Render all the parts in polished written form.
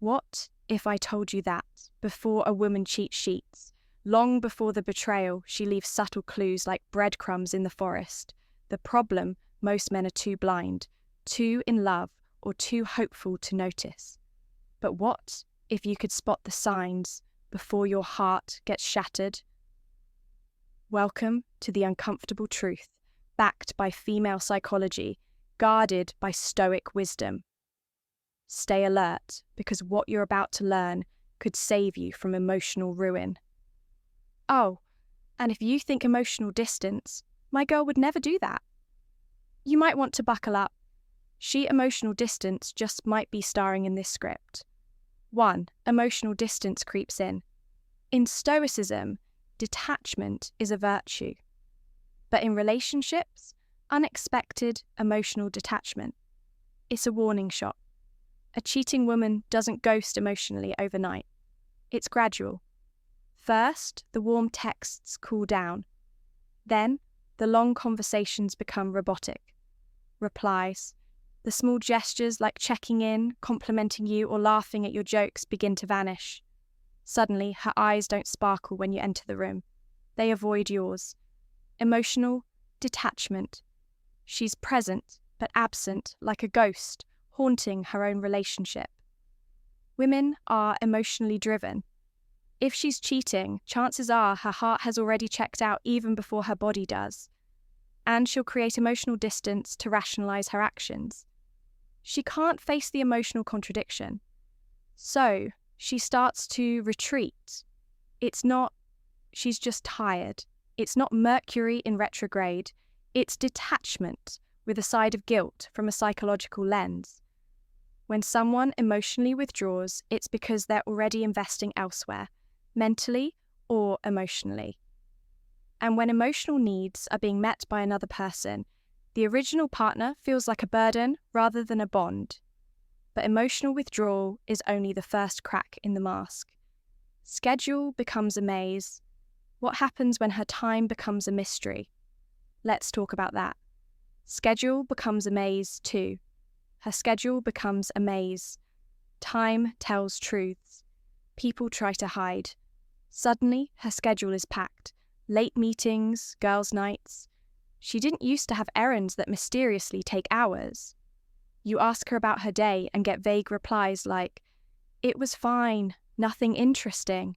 What if I told you that, before a woman cheats sheets, long before the betrayal, she leaves subtle clues like breadcrumbs in the forest? The problem, most men are too blind, too in love, or too hopeful to notice. But what if you could spot the signs before your heart gets shattered? Welcome to the uncomfortable truth, backed by female psychology, guarded by Stoic wisdom. Stay alert, because what you're about to learn could save you from emotional ruin. Oh, and if you think emotional distance, my girl would never do that. You might want to buckle up. She emotional distance just might be starring in this script. 1. Emotional distance creeps in. In Stoicism, detachment is a virtue. But in relationships, unexpected emotional detachment. It's a warning shot. A cheating woman doesn't ghost emotionally overnight. It's gradual. First, the warm texts cool down. Then, the long conversations become robotic. Replies. The small gestures like checking in, complimenting you, or laughing at your jokes begin to vanish. Suddenly, her eyes don't sparkle when you enter the room. They avoid yours. Emotional detachment. She's present, but absent, like a ghost, haunting her own relationship. Women are emotionally driven. If she's cheating, chances are her heart has already checked out even before her body does. And she'll create emotional distance to rationalize her actions. She can't face the emotional contradiction. So, she starts to retreat. It's not, she's just tired. It's not Mercury in retrograde. It's detachment with a side of guilt from a psychological lens. When someone emotionally withdraws, it's because they're already investing elsewhere, mentally or emotionally. And when emotional needs are being met by another person, the original partner feels like a burden rather than a bond. But emotional withdrawal is only the first crack in the mask. Schedule becomes a maze. What happens when her time becomes a mystery? Let's talk about that. Schedule becomes a maze too. Her schedule becomes a maze. Time tells truths. People try to hide. Suddenly, her schedule is packed. Late meetings, girls' nights. She didn't used to have errands that mysteriously take hours. You ask her about her day and get vague replies like, "It was fine, nothing interesting."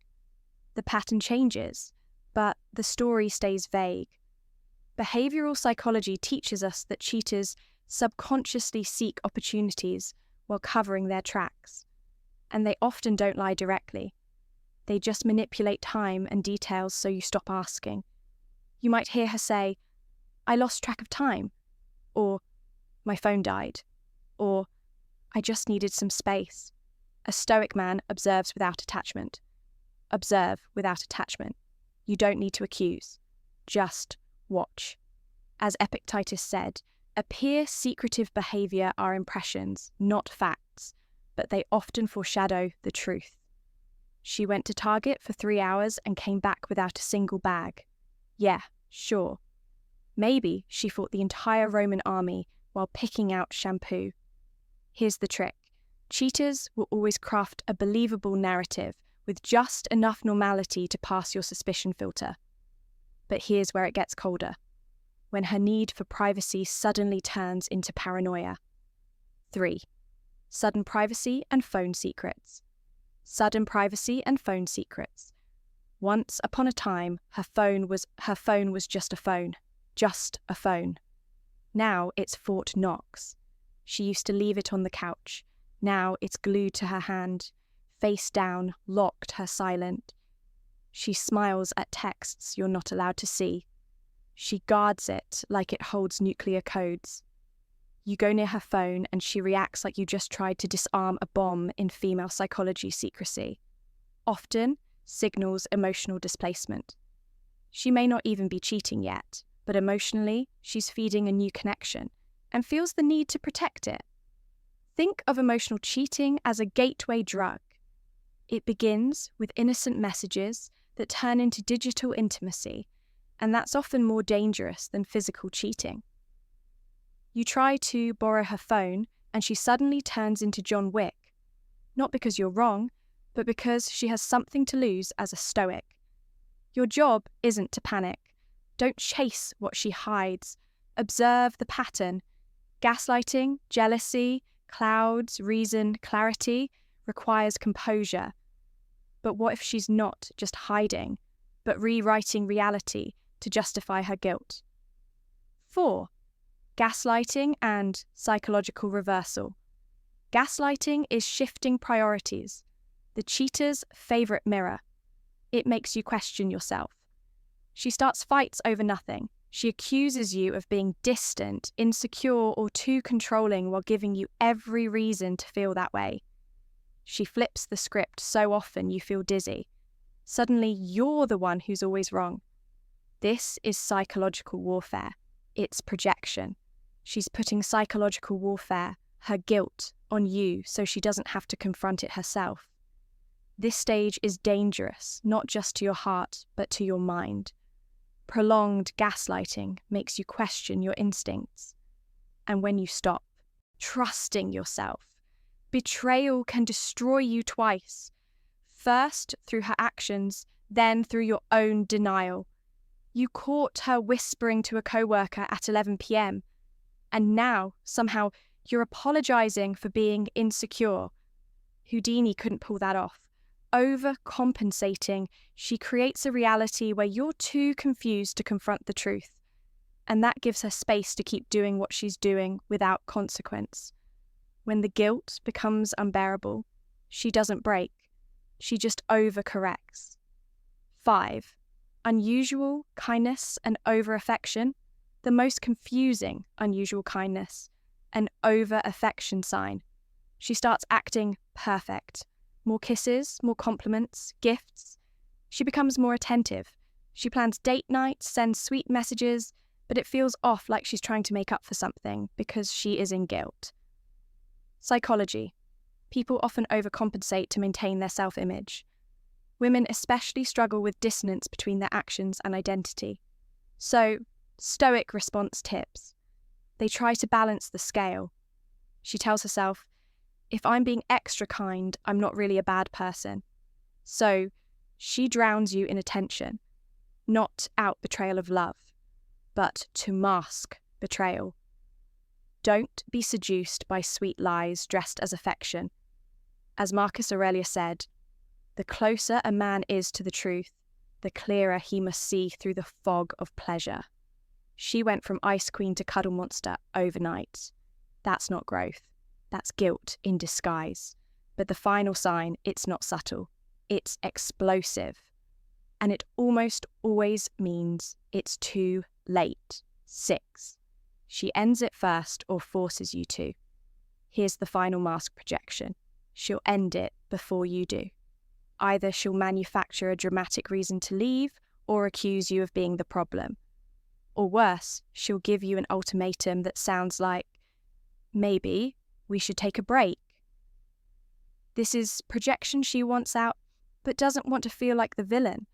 The pattern changes, but the story stays vague. Behavioral psychology teaches us that cheaters subconsciously seek opportunities while covering their tracks. And they often don't lie directly. They just manipulate time and details so you stop asking. You might hear her say, "I lost track of time," or "My phone died," or "I just needed some space." A Stoic man observes without attachment. Observe without attachment. You don't need to accuse. Just watch. As Epictetus said, appear secretive behaviour are impressions, not facts, but they often foreshadow the truth. She went to Target for 3 hours and came back without a single bag. Yeah, sure. Maybe she fought the entire Roman army while picking out shampoo. Here's the trick. Cheaters will always craft a believable narrative with just enough normality to pass your suspicion filter. But here's where it gets colder. When her need for privacy suddenly turns into paranoia. 3. Sudden privacy and phone secrets. Sudden privacy and phone secrets. Once upon a time, her phone was just a phone. Just a phone. Now it's Fort Knox. She used to leave it on the couch. Now it's glued to her hand. Face down, locked her silent. She smiles at texts you're not allowed to see. She guards it like it holds nuclear codes. You go near her phone and she reacts like you just tried to disarm a bomb in female psychology secrecy. Often signals emotional displacement. She may not even be cheating yet, but emotionally she's feeding a new connection and feels the need to protect it. Think of emotional cheating as a gateway drug. It begins with innocent messages that turn into digital intimacy, and that's often more dangerous than physical cheating. You try to borrow her phone, and she suddenly turns into John Wick. not because you're wrong, but because she has something to lose as a Stoic. Your job isn't to panic. Don't chase what she hides. Observe the pattern. Gaslighting, jealousy, clouds, reason, clarity requires composure. But what if she's not just hiding, but rewriting reality to justify her guilt? 4. Gaslighting and psychological reversal. Gaslighting is shifting priorities, the cheater's favourite mirror. It makes you question yourself. She starts fights over nothing. She accuses you of being distant, insecure, or too controlling while giving you every reason to feel that way. She flips the script so often you feel dizzy. Suddenly you're the one who's always wrong. This is psychological warfare. It's projection. She's putting psychological warfare, her guilt, on you so she doesn't have to confront it herself. This stage is dangerous, not just to your heart, but to your mind. Prolonged gaslighting makes you question your instincts. And when you stop trusting yourself, betrayal can destroy you twice. First through her actions, then through your own denial. You caught her whispering to a coworker at 11 p.m. And now, somehow, you're apologizing for being insecure. Houdini couldn't pull that off. Overcompensating, she creates a reality where you're too confused to confront the truth. And that gives her space to keep doing what she's doing without consequence. When the guilt becomes unbearable, she doesn't break. She just overcorrects. 5. Unusual kindness and over-affection. The most confusing unusual kindness, an over-affection sign. She starts acting perfect. More kisses, more compliments, gifts. She becomes more attentive. She plans date nights, sends sweet messages, but it feels off, like she's trying to make up for something because she is in guilt. Psychology. People often overcompensate to maintain their self-image. Women especially struggle with dissonance between their actions and identity. So, Stoic response tips. They try to balance the scale. She tells herself, if I'm being extra kind, I'm not really a bad person. So, she drowns you in attention, not out betrayal of love, but to mask betrayal. Don't be seduced by sweet lies dressed as affection. As Marcus Aurelius said, the closer a man is to the truth, the clearer he must see through the fog of pleasure. She went from ice queen to cuddle monster overnight. That's not growth. That's guilt in disguise. But the final sign, it's not subtle. It's explosive. And it almost always means it's too late. 6. She ends it first or forces you to. Here's the final mask projection. She'll end it before you do. Either she'll manufacture a dramatic reason to leave or accuse you of being the problem. Or worse, she'll give you an ultimatum that sounds like, maybe we should take a break. This is projection she wants out, but doesn't want to feel like the villain.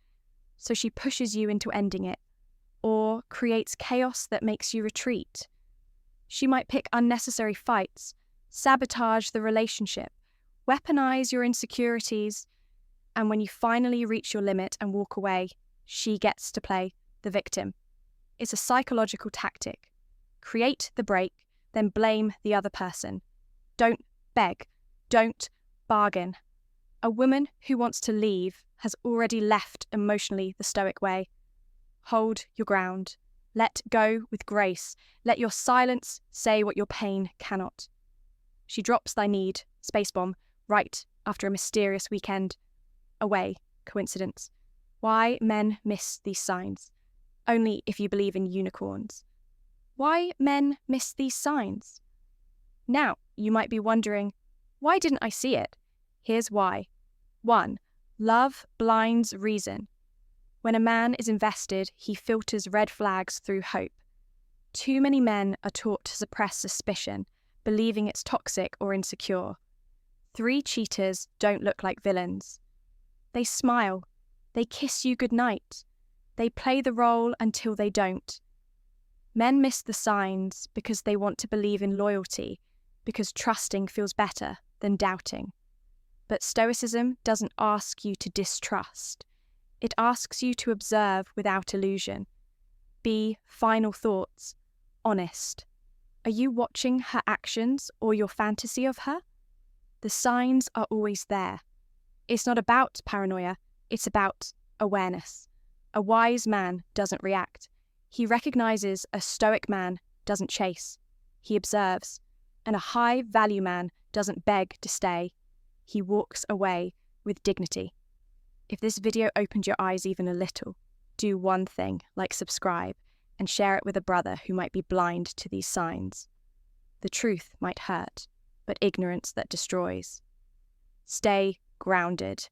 So she pushes you into ending it, or creates chaos that makes you retreat. She might pick unnecessary fights, sabotage the relationship, weaponize your insecurities, and when you finally reach your limit and walk away, she gets to play the victim. It's a psychological tactic. Create the break, then blame the other person. Don't beg. Don't bargain. A woman who wants to leave has already left emotionally the Stoic way. Hold your ground. Let go with grace. Let your silence say what your pain cannot. She drops thy need, space bomb, right after a mysterious weekend. Away, coincidence. Why men miss these signs? Only if you believe in unicorns. Why men miss these signs? Now, you might be wondering, why didn't I see it? Here's why. 1. Love blinds reason. When a man is invested, he filters red flags through hope. Too many men are taught to suppress suspicion, believing it's toxic or insecure. 3 cheaters don't look like villains. They smile. They kiss you goodnight. They play the role until they don't. Men miss the signs because they want to believe in loyalty, because trusting feels better than doubting. But Stoicism doesn't ask you to distrust. It asks you to observe without illusion. Be, final thoughts, honest. Are you watching her actions or your fantasy of her? The signs are always there. It's not about paranoia, it's about awareness. A wise man doesn't react. He recognizes. A Stoic man doesn't chase. He observes. And a high-value man doesn't beg to stay. He walks away with dignity. If this video opened your eyes even a little, do one thing, like subscribe, and share it with a brother who might be blind to these signs. The truth might hurt, but ignorance that destroys. Stay grounded.